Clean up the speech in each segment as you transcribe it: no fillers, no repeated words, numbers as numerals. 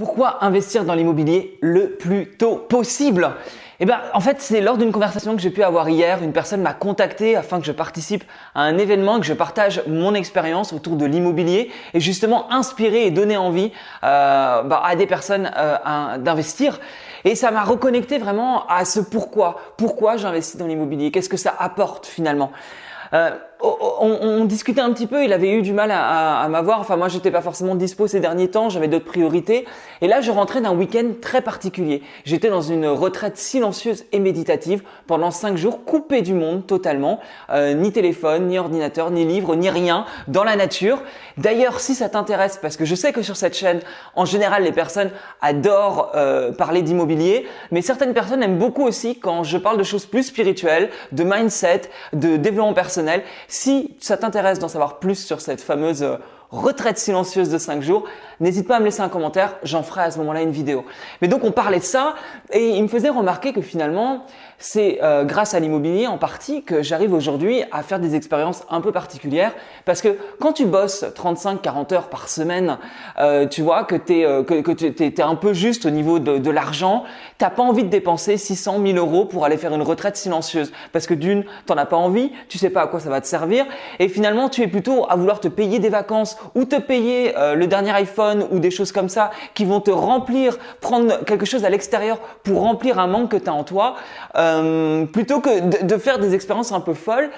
Pourquoi investir dans l'immobilier le plus tôt possible? En fait, c'est lors d'une conversation que j'ai pu avoir hier, une personne m'a contacté afin que je participe à un événement, que je partage mon expérience autour de l'immobilier et justement inspirer et donner envie à des personnes d'investir. Et ça m'a reconnecté vraiment à ce pourquoi. Pourquoi j'investis dans l'immobilier? Qu'est-ce que ça apporte finalement? On discutait un petit peu, il avait eu du mal à m'avoir. Enfin, moi, j'étais pas forcément dispo ces derniers temps, j'avais d'autres priorités. Et là, je rentrais d'un week-end très particulier. J'étais dans une retraite silencieuse et méditative pendant 5 jours, coupé du monde totalement. Ni téléphone, ni ordinateur, ni livre, ni rien, dans la nature. D'ailleurs, si ça t'intéresse, parce que je sais que sur cette chaîne, en général, les personnes adorent parler d'immobilier, mais certaines personnes aiment beaucoup aussi quand je parle de choses plus spirituelles, de mindset, de développement personnel. Si ça t'intéresse d'en savoir plus sur cette fameuse retraite silencieuse de 5 jours, n'hésite pas à me laisser un commentaire, j'en ferai à ce moment-là une vidéo. Mais donc on parlait de ça et il me faisait remarquer que finalement, c'est grâce à l'immobilier en partie que j'arrive aujourd'hui à faire des expériences un peu particulières parce que quand tu bosses 35-40 heures par semaine, tu vois que t'es un peu juste au niveau de l'argent, t'as pas envie de dépenser 600 000 euros pour aller faire une retraite silencieuse parce que d'une, t'en as pas envie, tu sais pas à quoi ça va te servir et finalement tu es plutôt à vouloir te payer des vacances ou te payer le dernier iPhone ou des choses comme ça qui vont te remplir, prendre quelque chose à l'extérieur pour remplir un manque que tu as en toi, plutôt que de faire des expériences un peu folles.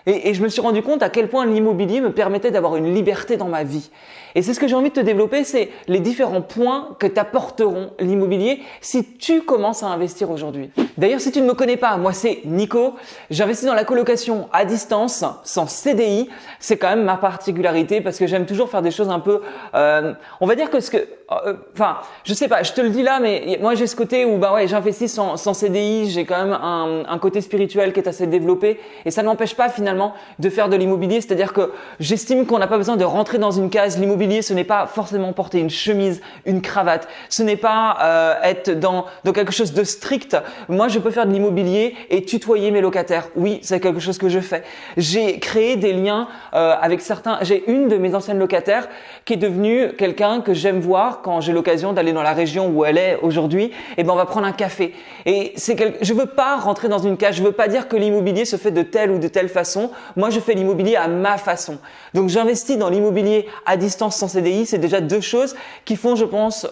Et je me suis rendu compte à quel point l'immobilier me permettait d'avoir une liberté dans ma vie. Et c'est ce que j'ai envie de te développer, c'est les différents points que t'apporteront l'immobilier si tu commences à investir aujourd'hui. D'ailleurs, si tu ne me connais pas, moi c'est Nico. J'investis dans la colocation à distance, sans CDI. C'est quand même ma particularité parce que j'aime toujours faire des choses un peu… on va dire que je sais pas, je te le dis là, mais moi j'ai ce côté où j'investis sans CDI. J'ai quand même un côté spirituel qui est assez développé et ça ne m'empêche pas finalement de faire de l'immobilier. C'est-à-dire que j'estime qu'on n'a pas besoin de rentrer dans une case. L'immobilier, ce n'est pas forcément porter une chemise, une cravate. Ce n'est pas être dans quelque chose de strict. Moi, je peux faire de l'immobilier et tutoyer mes locataires. Oui, c'est quelque chose que je fais. J'ai créé des liens avec certains. J'ai une de mes anciennes locataires qui est devenue quelqu'un que j'aime voir quand j'ai l'occasion d'aller dans la région où elle est aujourd'hui. On va prendre un café. Et je veux pas rentrer dans une case. Je veux pas dire que l'immobilier se fait de telle ou de telle façon. Moi, je fais l'immobilier à ma façon. Donc, j'investis dans l'immobilier à distance sans CDI. C'est déjà deux choses qui font, je pense,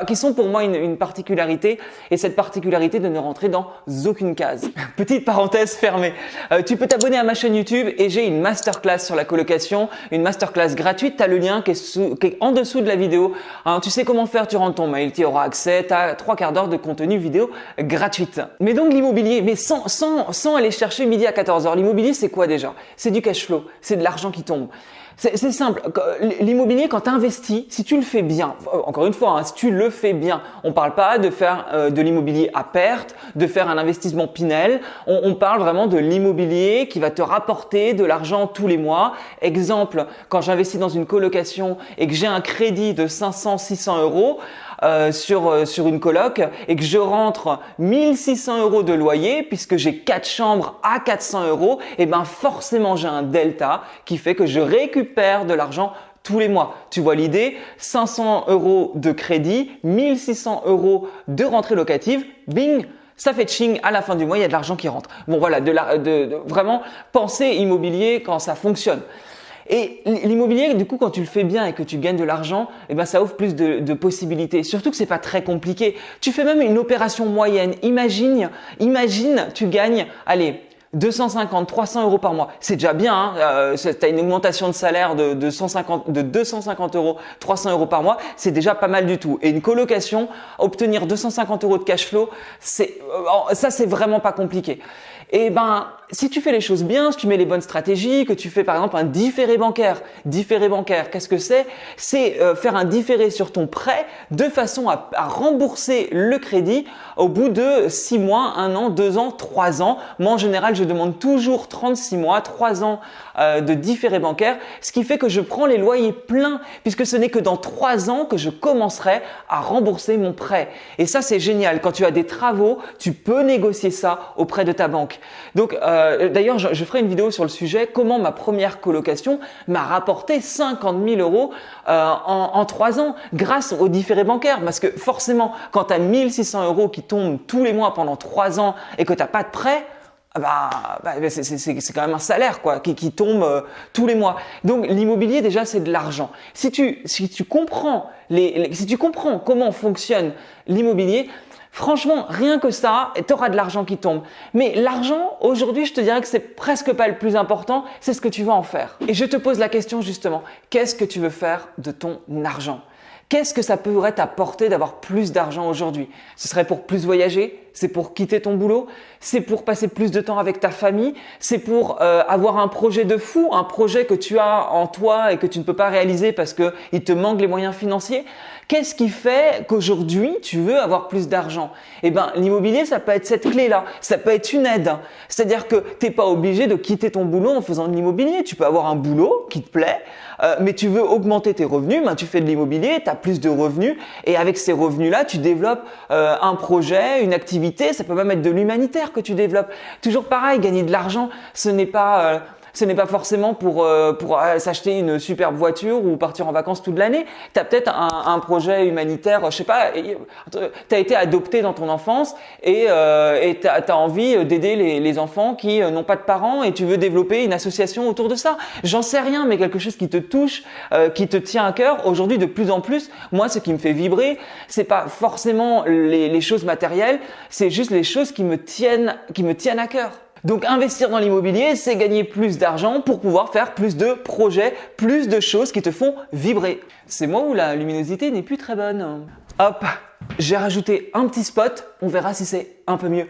qui sont pour moi une particularité. Et cette particularité de ne rentrer dans aucune case. Petite parenthèse fermée. Tu peux t'abonner à ma chaîne YouTube et j'ai une masterclass sur la colocation, une masterclass gratuite. Tu as le lien qui est en dessous de la vidéo. Tu sais comment faire, tu rentres ton mail, tu y auras accès. Tu as 3/4 d'heure de contenu vidéo gratuite. Mais donc l'immobilier, mais sans aller chercher midi à 14h. L'immobilier, c'est quoi déjà? C'est du cash flow, c'est de l'argent qui tombe. C'est simple. L'immobilier, quand tu investis, si tu le fais bien, encore une fois, si tu le fais bien, on parle pas de faire de l'immobilier à perte, de faire un investissement Pinel. On parle vraiment de l'immobilier qui va te rapporter de l'argent tous les mois. Exemple, quand j'investis dans une colocation et que j'ai un crédit de 500-600 euros, sur une coloc et que je rentre 1600 euros de loyer puisque j'ai 4 chambres à 400 euros, forcément j'ai un delta qui fait que je récupère de l'argent tous les mois. Tu vois l'idée? 500 euros de crédit, 1600 euros de rentrée locative, bing! Ça fait tching, à la fin du mois, il y a de l'argent qui rentre. Bon voilà, vraiment penser immobilier quand ça fonctionne. Et l'immobilier, du coup, quand tu le fais bien et que tu gagnes de l'argent, ça offre plus de possibilités. Surtout que c'est pas très compliqué. Tu fais même une opération moyenne. Imagine, tu gagnes, 250, 300 euros par mois. C'est déjà bien, tu as une augmentation de salaire de 250 euros, 300 euros par mois. C'est déjà pas mal du tout. Et une colocation, obtenir 250 euros de cash flow, c'est vraiment pas compliqué. Si tu fais les choses bien, si tu mets les bonnes stratégies, que tu fais par exemple un différé bancaire. Différé bancaire, qu'est-ce que c'est? C'est faire un différé sur ton prêt de façon à rembourser le crédit au bout de 6 mois, 1 an, 2 ans, 3 ans. Moi, en général, je demande toujours 36 mois, 3 ans de différé bancaire, ce qui fait que je prends les loyers pleins puisque ce n'est que dans 3 ans que je commencerai à rembourser mon prêt. Et ça, c'est génial. Quand tu as des travaux, tu peux négocier ça auprès de ta banque. Donc d'ailleurs, je ferai une vidéo sur le sujet, comment ma première colocation m'a rapporté 50 000 euros en 3 ans grâce aux différés bancaires. Parce que forcément, quand tu as 1600 euros qui tombent tous les mois pendant 3 ans et que tu n'as pas de prêt, c'est quand même un salaire quoi qui tombe tous les mois. Donc l'immobilier déjà c'est de l'argent. Si tu comprends si tu comprends comment fonctionne l'immobilier, franchement rien que ça, tu auras de l'argent qui tombe. Mais l'argent aujourd'hui, je te dirais que c'est presque pas le plus important, c'est ce que tu vas en faire. Et je te pose la question justement, qu'est-ce que tu veux faire de ton argent ? Qu'est-ce que ça pourrait t'apporter d'avoir plus d'argent aujourd'hui? Ce serait pour plus voyager? C'est pour quitter ton boulot? C'est pour passer plus de temps avec ta famille? C'est pour avoir un projet de fou, un projet que tu as en toi et que tu ne peux pas réaliser parce que il te manque les moyens financiers? Qu'est-ce qui fait qu'aujourd'hui tu veux avoir plus d'argent? Eh ben, l'immobilier, ça peut être cette clé-là. Ça peut être une aide. C'est-à-dire que t'es pas obligé de quitter ton boulot en faisant de l'immobilier. Tu peux avoir un boulot qui te plaît, mais tu veux augmenter tes revenus, ben tu fais de l'immobilier, tu as plus de revenus et avec ces revenus-là, tu développes un projet, une activité, ça peut même être de l'humanitaire que tu développes. Toujours pareil, gagner de l'argent, ce n'est pas forcément pour s'acheter une superbe voiture ou partir en vacances toute l'année. Tu as peut-être un projet humanitaire, je sais pas, tu as été adopté dans ton enfance et tu as envie d'aider les enfants qui n'ont pas de parents et tu veux développer une association autour de ça. J'en sais rien, mais quelque chose qui te touche, qui te tient à cœur. Aujourd'hui, de plus en plus, moi, ce qui me fait vibrer, c'est pas forcément les choses matérielles, c'est juste les choses qui me tiennent à cœur. Donc investir dans l'immobilier, c'est gagner plus d'argent pour pouvoir faire plus de projets, plus de choses qui te font vibrer. C'est moi où la luminosité n'est plus très bonne. Hop, j'ai rajouté un petit spot, on verra si c'est un peu mieux.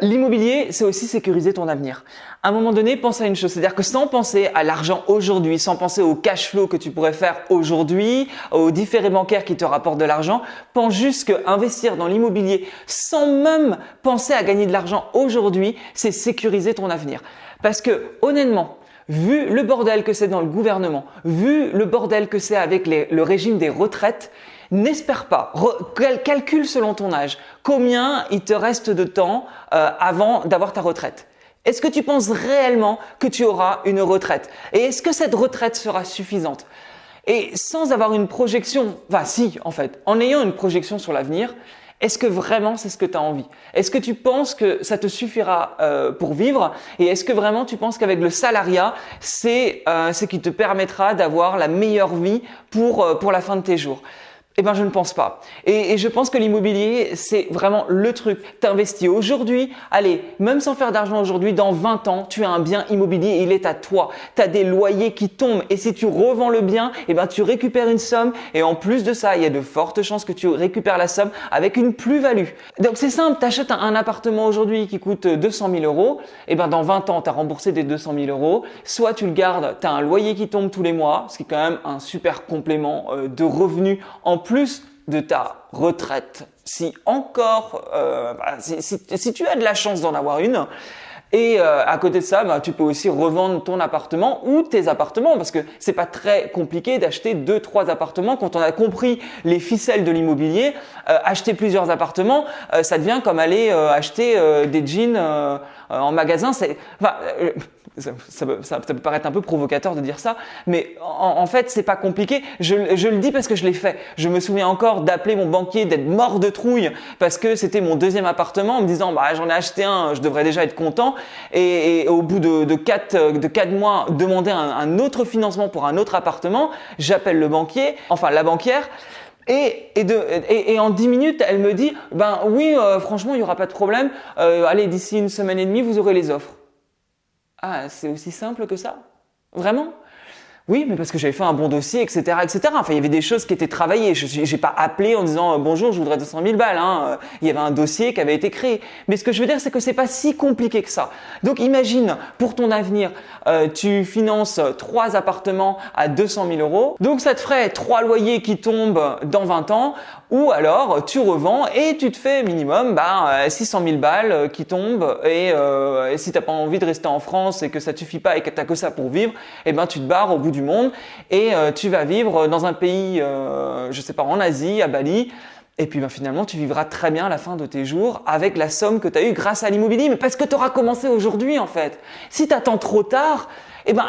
L'immobilier, c'est aussi sécuriser ton avenir. À un moment donné, pense à une chose, c'est-à-dire que sans penser à l'argent aujourd'hui, sans penser au cash flow que tu pourrais faire aujourd'hui, aux différés bancaires qui te rapportent de l'argent, pense juste que investir dans l'immobilier sans même penser à gagner de l'argent aujourd'hui, c'est sécuriser ton avenir. Parce que honnêtement, vu le bordel que c'est dans le gouvernement, vu le bordel que c'est avec le régime des retraites, n'espère pas, calcule selon ton âge, combien il te reste de temps avant d'avoir ta retraite. Est-ce que tu penses réellement que tu auras une retraite? Et est-ce que cette retraite sera suffisante? Et sans avoir une projection, si en fait, en ayant une projection sur l'avenir, est-ce que vraiment c'est ce que tu as envie? Est-ce que tu penses que ça te suffira pour vivre? Et est-ce que vraiment tu penses qu'avec le salariat, c'est ce qui te permettra d'avoir la meilleure vie pour la fin de tes jours? Eh ben, je ne pense pas. Et je pense que l'immobilier, c'est vraiment le truc. T'investis aujourd'hui, allez, même sans faire d'argent aujourd'hui, dans 20 ans, tu as un bien immobilier, il est à toi. Tu as des loyers qui tombent et si tu revends le bien, eh ben, tu récupères une somme et en plus de ça, il y a de fortes chances que tu récupères la somme avec une plus-value. Donc, c'est simple, tu achètes un appartement aujourd'hui qui coûte 200 000 euros, eh ben, dans 20 ans, tu as remboursé des 200 000 euros. Soit tu le gardes, tu as un loyer qui tombe tous les mois, ce qui est quand même un super complément de revenus en plus de ta retraite, si tu as de la chance d'en avoir une. Et à côté de ça, tu peux aussi revendre ton appartement ou tes appartements parce que c'est pas très compliqué d'acheter 2-3 appartements. Quand on a compris les ficelles de l'immobilier, acheter plusieurs appartements, ça devient comme aller acheter des jeans en magasin. Ça peut paraître un peu provocateur de dire ça, mais en fait, c'est pas compliqué. Je le dis parce que je l'ai fait. Je me souviens encore d'appeler mon banquier, d'être mort de trouille parce que c'était mon deuxième appartement en me disant j'en ai acheté un, je devrais déjà être content. Et au bout de 4 mois, demander un autre financement pour un autre appartement, j'appelle le banquier, enfin la banquière. Et en 10 minutes, elle me dit oui, franchement, il y aura pas de problème. Allez, d'ici une semaine et demie, vous aurez les offres. Ah, c'est aussi simple que ça? Vraiment? Oui, mais parce que j'avais fait un bon dossier, etc., etc. Enfin, il y avait des choses qui étaient travaillées. J'ai pas appelé en disant bonjour, je voudrais 200 000 balles. Il y avait un dossier qui avait été créé. Mais ce que je veux dire, c'est que c'est pas si compliqué que ça. Donc, imagine pour ton avenir, tu finances 3 appartements à 200 000 euros. Donc, ça te ferait 3 loyers qui tombent dans 20 ans. Ou alors, tu revends et tu te fais minimum 600 000 balles qui tombent. Et si t'as pas envie de rester en France et que ça te suffit pas et que t'as que ça pour vivre, eh ben tu te barres au bout du monde et tu vas vivre dans un pays, je sais pas, en Asie, à Bali. Et puis finalement, tu vivras très bien à la fin de tes jours avec la somme que tu as eue grâce à l'immobilier, mais parce que tu auras commencé aujourd'hui en fait. Si tu attends trop tard,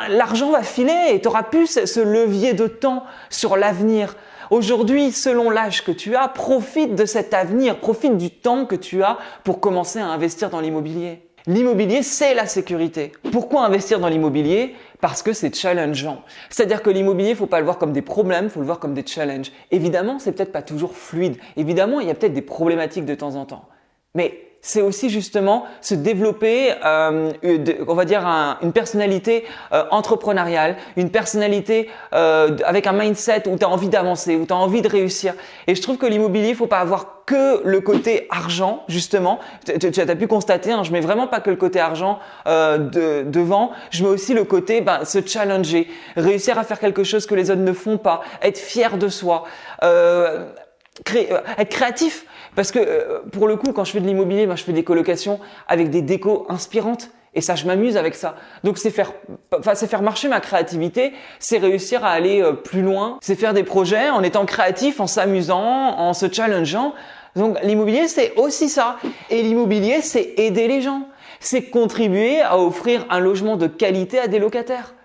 l'argent va filer et tu n'auras plus ce levier de temps sur l'avenir. Aujourd'hui, selon l'âge que tu as, profite de cet avenir, profite du temps que tu as pour commencer à investir dans l'immobilier. L'immobilier, c'est la sécurité. Pourquoi investir dans l'immobilier? Parce que c'est challengeant. C'est-à-dire que l'immobilier, il ne faut pas le voir comme des problèmes, il faut le voir comme des challenges. Évidemment, c'est peut-être pas toujours fluide. Évidemment, il y a peut-être des problématiques de temps en temps. Mais c'est aussi justement se développer, on va dire une personnalité entrepreneuriale, une personnalité avec un mindset où tu as envie d'avancer, où tu as envie de réussir. Et je trouve que l'immobilier, il faut pas avoir que le côté argent, justement. Tu as pu constater, je mets vraiment pas que le côté argent devant, je mets aussi le côté se challenger, réussir à faire quelque chose que les autres ne font pas, être fier de soi, être créatif. Parce que pour le coup, quand je fais de l'immobilier, je fais des colocations avec des décos inspirantes. Et ça, je m'amuse avec ça. Donc, c'est faire marcher ma créativité, c'est réussir à aller plus loin, c'est faire des projets en étant créatif, en s'amusant, en se challengeant. Donc, l'immobilier, c'est aussi ça. Et l'immobilier, c'est aider les gens. C'est contribuer à offrir un logement de qualité à des locataires.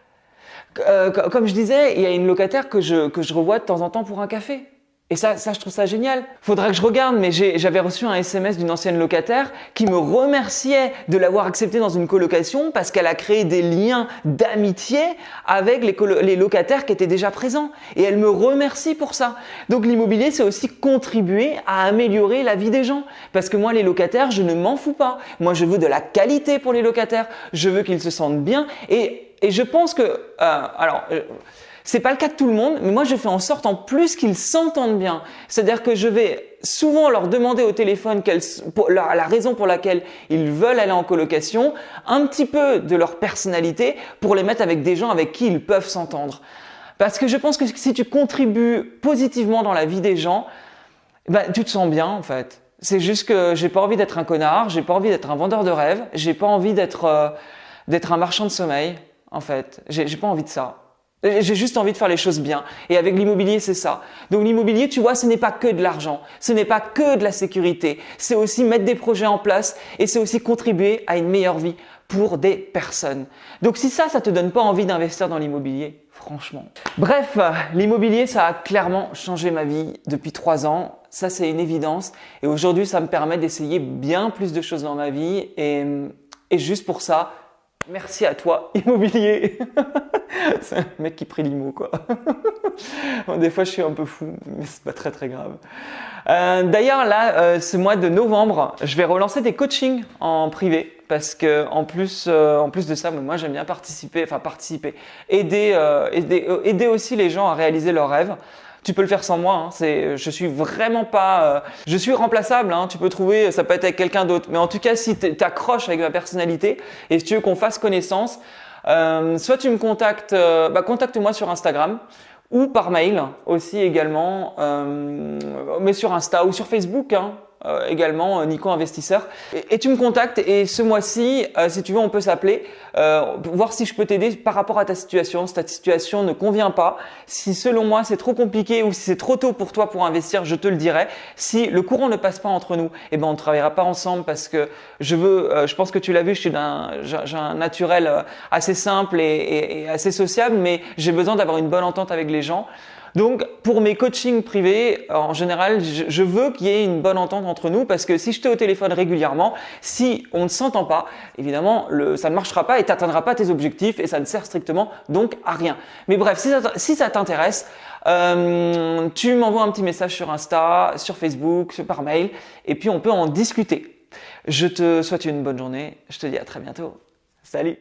Comme je disais, il y a une locataire que je revois de temps en temps pour un café. Et ça, je trouve ça génial. Faudra que je regarde, mais j'avais reçu un SMS d'une ancienne locataire qui me remerciait de l'avoir acceptée dans une colocation parce qu'elle a créé des liens d'amitié avec les locataires qui étaient déjà présents. Et elle me remercie pour ça. Donc l'immobilier, c'est aussi contribuer à améliorer la vie des gens. Parce que moi, les locataires, je ne m'en fous pas. Moi, je veux de la qualité pour les locataires. Je veux qu'ils se sentent bien. Et je pense que… c'est pas le cas de tout le monde, mais moi je fais en sorte en plus qu'ils s'entendent bien. C'est-à-dire que je vais souvent leur demander au téléphone la raison pour laquelle ils veulent aller en colocation, un petit peu de leur personnalité pour les mettre avec des gens avec qui ils peuvent s'entendre. Parce que je pense que si tu contribues positivement dans la vie des gens, tu te sens bien en fait. C'est juste que j'ai pas envie d'être un connard, j'ai pas envie d'être un vendeur de rêves, j'ai pas envie d'être un marchand de sommeil en fait. J'ai pas envie de ça. J'ai juste envie de faire les choses bien. Et avec l'immobilier, c'est ça. Donc l'immobilier, tu vois, ce n'est pas que de l'argent. Ce n'est pas que de la sécurité. C'est aussi mettre des projets en place et c'est aussi contribuer à une meilleure vie pour des personnes. Donc si ça te donne pas envie d'investir dans l'immobilier, franchement. Bref, l'immobilier, ça a clairement changé ma vie depuis 3 ans. Ça, c'est une évidence. Et aujourd'hui, ça me permet d'essayer bien plus de choses dans ma vie. Et juste pour ça, merci à toi, immobilier. C'est un mec qui prie l'immo, quoi. Bon, des fois, je suis un peu fou, mais c'est pas très très grave. D'ailleurs, là, ce mois de novembre, je vais relancer des coachings en privé parce que en plus de ça, moi, j'aime bien aider aussi les gens à réaliser leurs rêves. Tu peux le faire sans moi, je suis vraiment pas… je suis remplaçable, tu peux trouver, ça peut être avec quelqu'un d'autre. Mais en tout cas, si tu accroches avec ma personnalité et si tu veux qu'on fasse connaissance, soit tu me contactes, contacte-moi sur Instagram ou par mail aussi également, mais sur Insta ou sur Facebook, également Nico Investisseur. Et tu me contactes et ce mois-ci, si tu veux, on peut s'appeler, voir si je peux t'aider par rapport à ta situation. Si ta situation ne convient pas, si selon moi c'est trop compliqué ou si c'est trop tôt pour toi pour investir, je te le dirai. Si le courant ne passe pas entre nous, on ne travaillera pas ensemble parce que je pense que tu l'as vu, j'ai un naturel assez simple et assez sociable, mais j'ai besoin d'avoir une bonne entente avec les gens. Donc, pour mes coachings privés, en général, je veux qu'il y ait une bonne entente entre nous parce que si je t'ai au téléphone régulièrement, si on ne s'entend pas, évidemment, ça ne marchera pas et tu n'atteindras pas tes objectifs et ça ne sert strictement donc à rien. Mais bref, si ça t'intéresse, tu m'envoies un petit message sur Insta, sur Facebook, par mail et puis on peut en discuter. Je te souhaite une bonne journée. Je te dis à très bientôt. Salut!